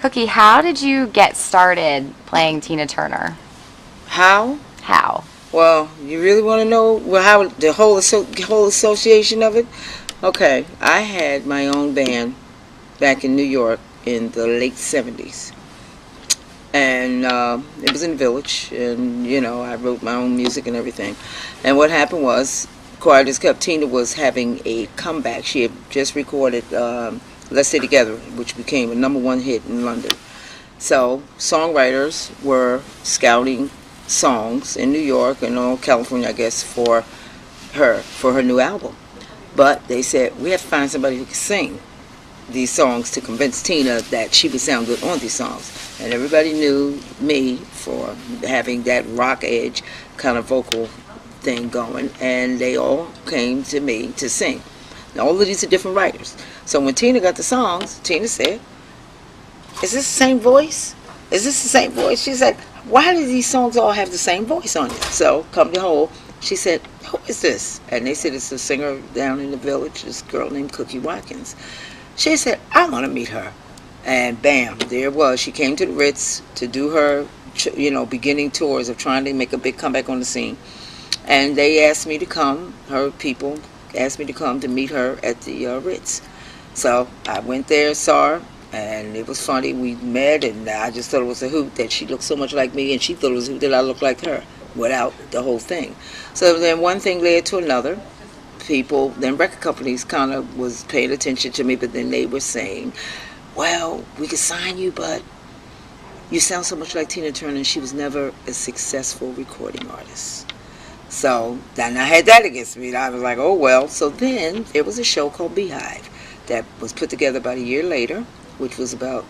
Cookie, how did you get started playing Tina Turner? How? How? Well, you really want to know how the whole association of it? Okay, I had my own band back in New York in the late '70s, and it was in the Village, and I wrote my own music and everything. And what happened was, Quiet as Kept, Tina was having a comeback. She had just recorded "Let's Stay Together," which became a #1 hit in London. So songwriters were scouting songs in New York and all California, I guess, for her new album. But they said, we have to find somebody who can sing these songs to convince Tina that she would sound good on these songs. And everybody knew me for having that rock edge kind of vocal thing going, and they all came to me to sing. Now, all of these are different writers. So when Tina got the songs, Tina said, is this the same voice? Is this the same voice? She said, why do these songs all have the same voice on it? So, come to hold, she said, who is this? And they said, it's a singer down in the Village, this girl named Cookie Watkins. She said, I want to meet her. And bam, there it was. She came to the Ritz to do her, beginning tours of trying to make a big comeback on the scene. And they asked me to come, her people asked me to come to meet her at the Ritz. So I went there, saw her, and it was funny. We met, and I just thought it was a hoot that she looked so much like me, and she thought it was a hoot that I looked like her without the whole thing. So then one thing led to another. Then record companies kind of was paying attention to me, but then they were saying, well, we could sign you, but you sound so much like Tina Turner, and she was never a successful recording artist. So then I had that against me. And I was like, oh, well. So then there was a show called Beehive that was put together about a year later, which was about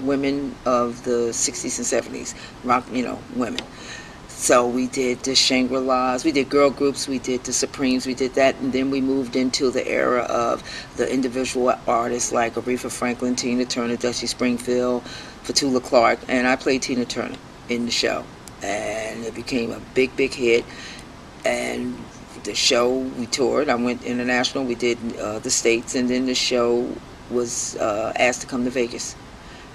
women of the 60s and 70s, rock, women. So we did the Shangri-Las, we did girl groups, we did the Supremes, we did that, and then we moved into the era of the individual artists like Aretha Franklin, Tina Turner, Dusty Springfield, Petula Clark, and I played Tina Turner in the show. And it became a big, big hit. And the show, we toured. I went international. We did the States, and then the show was asked to come to Vegas.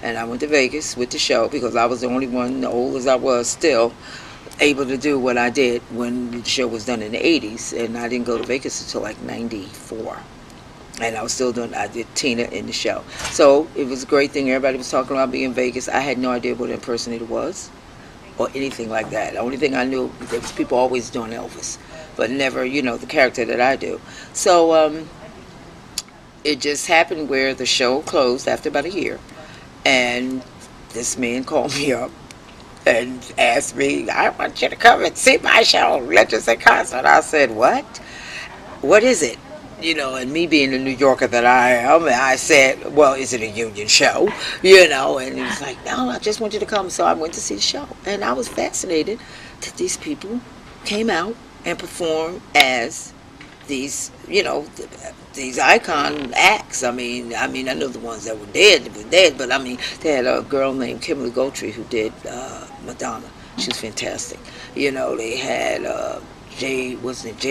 And I went to Vegas with the show because I was the only one, old as I was still, able to do what I did when the show was done in the 80s. And I didn't go to Vegas until like 94. And I did Tina in the show. So it was a great thing. Everybody was talking about being in Vegas. I had no idea what an impersonator was or anything like that. The only thing I knew, there was people always doing Elvis, but never, the character that I do. So it just happened where the show closed after about a year, and this man called me up and asked me, I want you to come and see my show, Legends Concert. I said, what? What is it? And me being the New Yorker that I am, I said, well, is it a union show? And he was like, no, I just want you to come. So I went to see the show. And I was fascinated that these people came out and performed as these, these icon acts. I mean, I know the ones that were dead, but I mean, they had a girl named Kimberly Gottry who did Madonna. She was fantastic. They had Jay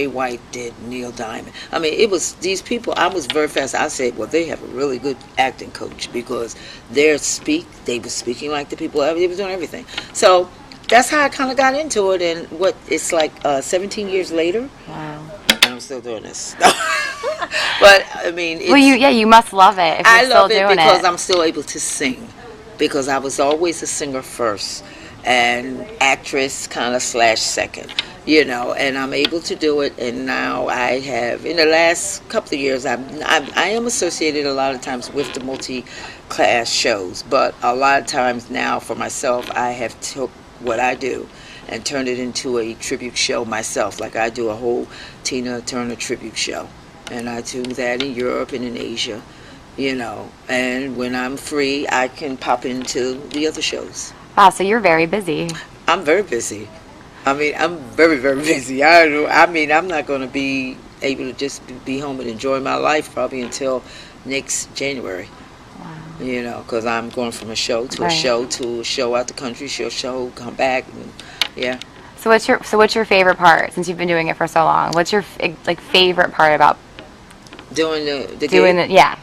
White did Neil Diamond. I mean, it was these people. I was very fast. I said, well, they have a really good acting coach because they were speaking like the people. They were doing everything. So that's how I kind of got into it. And it's like 17 years later. Wow. And I'm still doing this. But I mean, you must love it if you're still doing it. I love it because I'm still able to sing, because I was always a singer first and actress kind of / second. And I'm able to do it. And now I have, in the last couple of years, I am associated a lot of times with the multi-class shows. But a lot of times now, for myself, I have took what I do and turned it into a tribute show myself. Like I do a whole Tina Turner tribute show. And I do that in Europe and in Asia, And when I'm free, I can pop into the other shows. Wow, so you're very busy. I'm very busy. I mean, I'm very, very busy. I'm not going to be able to just be home and enjoy my life probably until next January. Wow. Because I'm going from a show to a show to a show out the country, show, come back, and, yeah. So what's your favorite part since you've been doing it for so long? What's your favorite part about doing the doing gig? it? Yeah.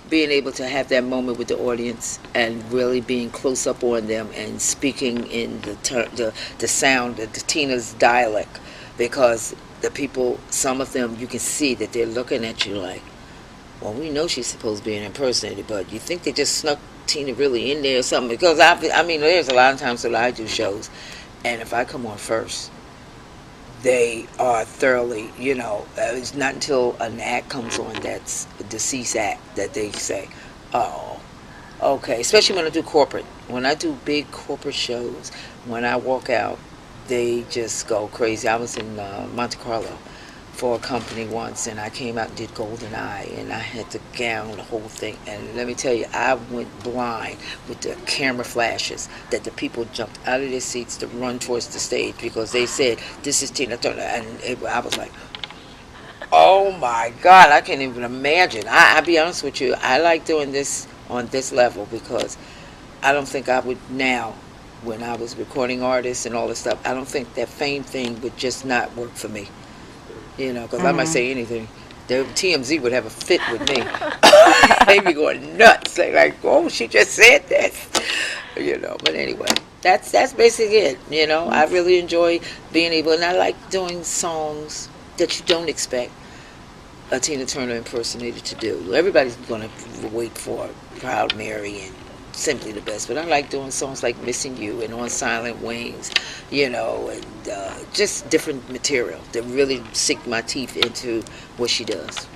being able to have that moment with the audience and really being close up on them and speaking in the sound, the Tina's dialect, because the people, some of them, you can see that they're looking at you like, well, we know she's supposed to be an impersonator, but you think they just snuck Tina really in there or something? Because I mean, there's a lot of times that I do shows, and if I come on first, they are thoroughly, it's not until an act comes on that's a deceased act that they say, oh, okay. Especially when I do corporate. When I do big corporate shows, when I walk out, they just go crazy. I was in Monte Carlo for a company once, and I came out and did Golden Eye, and I had to gown the whole thing. And let me tell you, I went blind with the camera flashes that the people jumped out of their seats to run towards the stage because they said, "This is Tina Turner," and I was like, "Oh my God, I can't even imagine." I'll be honest with you, I like doing this on this level because I don't think I would now. When I was recording artists and all this stuff, I don't think that fame thing would just not work for me. Because I might say anything. The TMZ would have a fit with me. They'd be going nuts. They like, oh, she just said this. But anyway, that's basically it. I really enjoy being able, and I like doing songs that you don't expect a Tina Turner impersonator to do. Everybody's going to wait for Proud Mary and Simply the Best, but I like doing songs like Missing You and On Silent Wings, and just different material that really sink my teeth into what she does.